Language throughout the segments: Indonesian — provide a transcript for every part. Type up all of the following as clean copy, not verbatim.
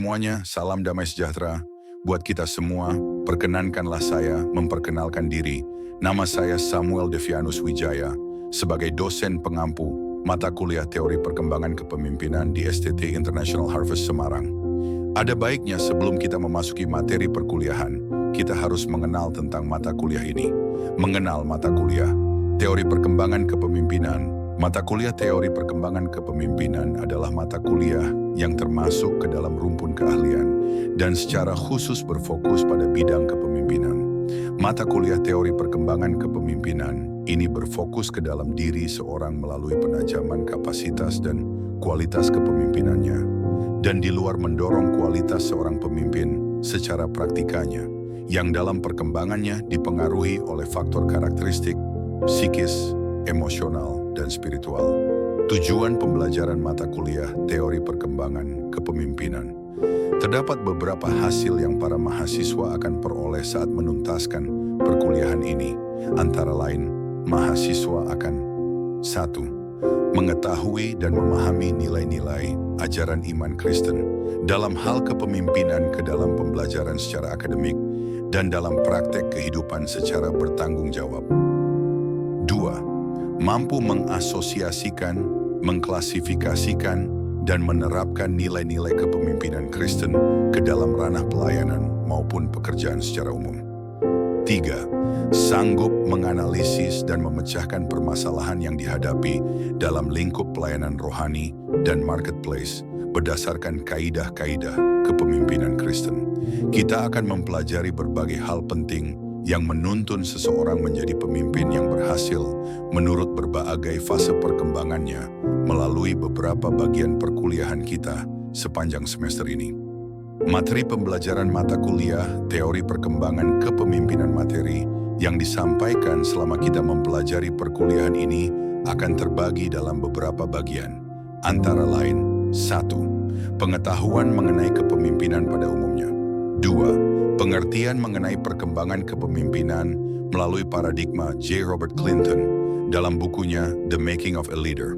Semuanya, salam damai sejahtera. Buat kita semua, perkenankanlah saya memperkenalkan diri. Nama saya Samuel Devianus Wijaya, sebagai dosen pengampu mata kuliah teori perkembangan kepemimpinan di STT International Harvest Semarang. Ada baiknya sebelum kita memasuki materi perkuliahan, kita harus mengenal tentang mata kuliah ini. Mengenal mata kuliah, teori perkembangan kepemimpinan. Mata kuliah teori perkembangan kepemimpinan adalah mata kuliah yang termasuk ke dalam rumpun keahlian dan secara khusus berfokus pada bidang kepemimpinan. Mata kuliah teori perkembangan kepemimpinan ini berfokus ke dalam diri seorang melalui penajaman kapasitas dan kualitas kepemimpinannya, dan di luar mendorong kualitas seorang pemimpin secara praktikanya, yang dalam perkembangannya dipengaruhi oleh faktor karakteristik, psikis, emosional, dan spiritual. Tujuan pembelajaran mata kuliah teori perkembangan kepemimpinan. Terdapat beberapa hasil yang para mahasiswa akan peroleh saat menuntaskan perkuliahan ini. Antara lain, mahasiswa akan 1. Mengetahui dan memahami nilai-nilai ajaran iman Kristen dalam hal kepemimpinan ke dalam pembelajaran secara akademik dan dalam praktek kehidupan secara bertanggung jawab. 2. Mampu mengasosiasikan, mengklasifikasikan, dan menerapkan nilai-nilai kepemimpinan Kristen ke dalam ranah pelayanan maupun pekerjaan secara umum. 3. Sanggup menganalisis dan memecahkan permasalahan yang dihadapi dalam lingkup pelayanan rohani dan marketplace berdasarkan kaidah-kaidah kepemimpinan Kristen. Kita akan mempelajari berbagai hal penting yang menuntun seseorang menjadi pemimpin yang berhasil menurut berbagai fase perkembangannya melalui beberapa bagian perkuliahan kita sepanjang semester ini. Materi pembelajaran mata kuliah teori perkembangan kepemimpinan materi yang disampaikan selama kita mempelajari perkuliahan ini akan terbagi dalam beberapa bagian, antara lain 1. Pengetahuan mengenai kepemimpinan pada umumnya. 2. Pengertian mengenai perkembangan kepemimpinan melalui paradigma J. Robert Clinton dalam bukunya The Making of a Leader.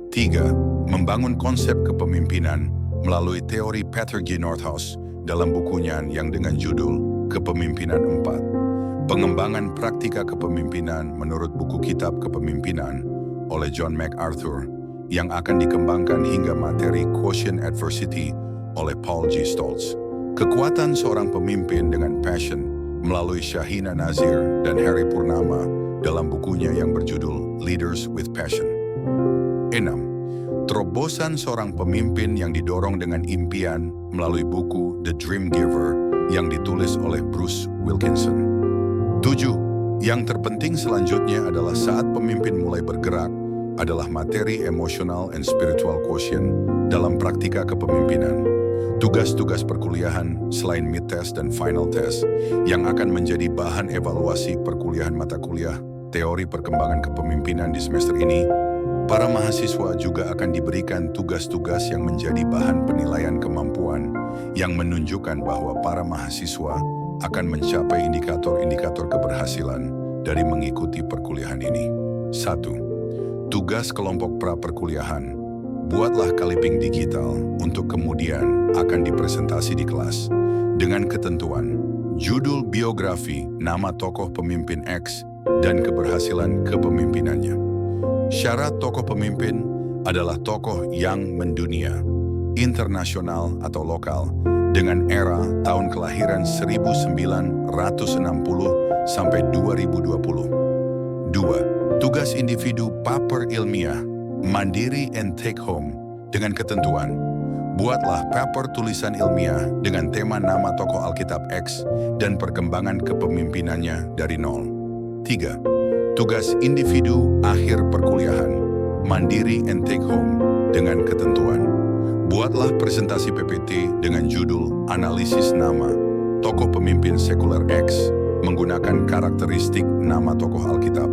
3. Membangun konsep kepemimpinan melalui teori Peter G. Northaus dalam bukunya yang dengan judul Kepemimpinan 4. Pengembangan praktika kepemimpinan menurut buku kitab kepemimpinan oleh John MacArthur yang akan dikembangkan hingga materi Quotient Adversity oleh Paul G. Stoltz. Kekuatan seorang pemimpin dengan passion melalui Shahina Nazir dan Harry Purnama dalam bukunya yang berjudul Leaders with Passion. 6. Terobosan seorang pemimpin yang didorong dengan impian melalui buku The Dream Giver yang ditulis oleh Bruce Wilkinson. 7. Yang terpenting selanjutnya adalah saat pemimpin mulai bergerak adalah materi emotional and spiritual quotient dalam praktika kepemimpinan. Tugas-tugas perkuliahan selain mid-test dan final test yang akan menjadi bahan evaluasi perkuliahan mata kuliah teori perkembangan kepemimpinan di semester ini, para mahasiswa juga akan diberikan tugas-tugas yang menjadi bahan penilaian kemampuan yang menunjukkan bahwa para mahasiswa akan mencapai indikator-indikator keberhasilan dari mengikuti perkuliahan ini. 1. Tugas kelompok pra-perkuliahan. Buatlah clipping digital untuk kemudian akan dipresentasi di kelas dengan ketentuan judul biografi, nama tokoh pemimpin X, dan keberhasilan kepemimpinannya. Syarat tokoh pemimpin adalah tokoh yang mendunia, internasional atau lokal, dengan era tahun kelahiran 1960 sampai 2020. 2. Tugas individu paper ilmiah, mandiri and take home dengan ketentuan. Buatlah paper tulisan ilmiah dengan tema nama tokoh Alkitab X dan perkembangan kepemimpinannya dari nol. 3. Tugas individu akhir perkuliahan, mandiri and take home dengan ketentuan. Buatlah presentasi PPT dengan judul Analisis Nama Tokoh Pemimpin Sekuler X menggunakan karakteristik nama tokoh Alkitab.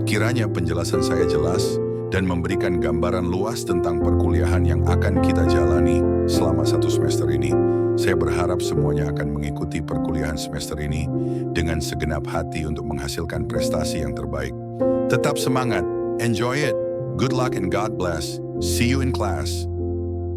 Kiranya penjelasan saya jelas dan memberikan gambaran luas tentang perkuliahan yang akan kita jalani selama 1 semester ini. Saya berharap semuanya akan mengikuti perkuliahan semester ini dengan segenap hati untuk menghasilkan prestasi yang terbaik. Tetap semangat, enjoy it, good luck and God bless. See you in class.